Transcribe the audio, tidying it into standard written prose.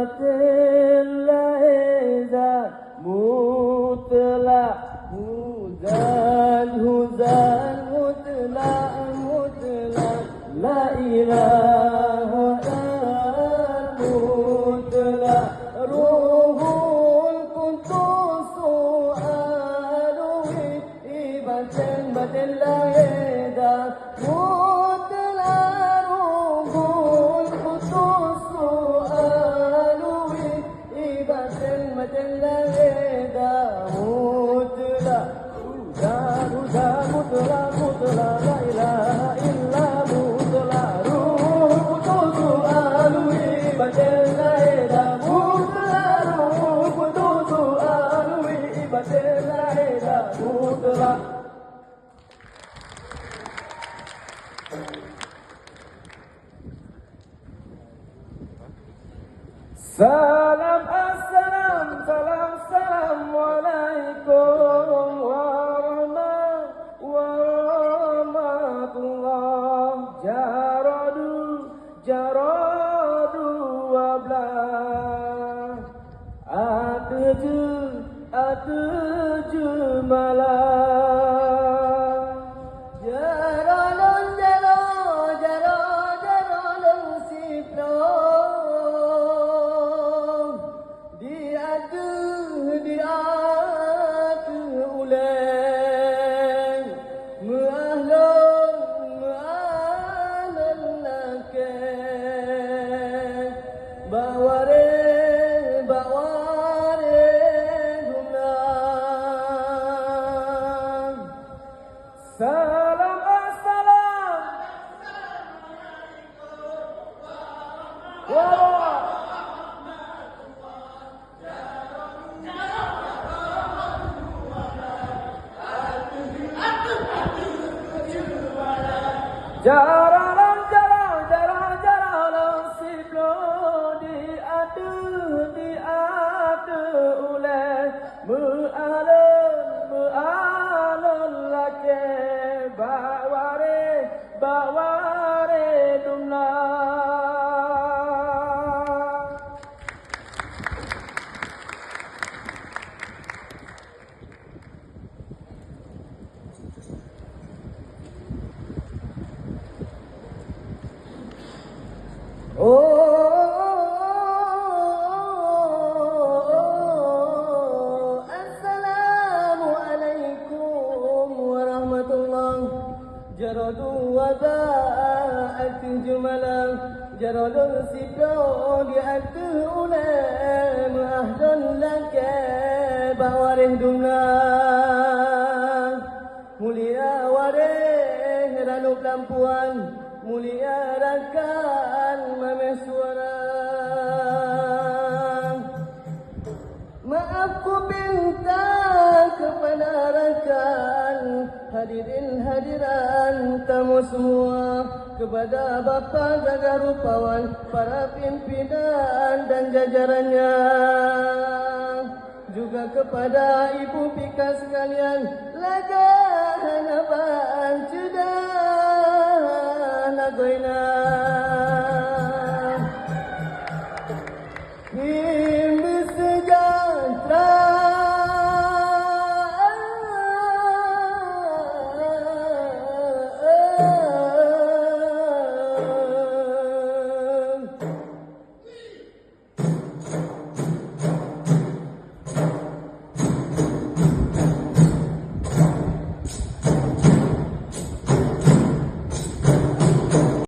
sifatillah zat mutlak huzan mutlak la ilaha mutlak ruhul qudus alwi batin la ilaha mutlak ruhul qudus alwi batin la ilaha mutlak mutlak la ilaha illa mutlak ruhul qudus alwi batin la ilaha mutlak ruhul qudus alwi batin la ilaha mutlak. Salam assalam salam alaikum warahmatullah jaradu wablah atuju malam jaralon sipro Salam assalam Jaralan siplo diadu oleh mu'alun lake baware dumna. Assalamualaikum warahmatullahi jaradu wada'at jumalah jaradu sipro di'atu ulam ahdun laka bawarih dumlah mulia warih ranu pelampuan mulia rakan mames suara maaf ku minta kepada rakan hadirin tamu semua kepada bapa jaga rupawan para pimpinan dan jajarannya juga kepada ibu pika sekalian laga hanaban sudah nagoina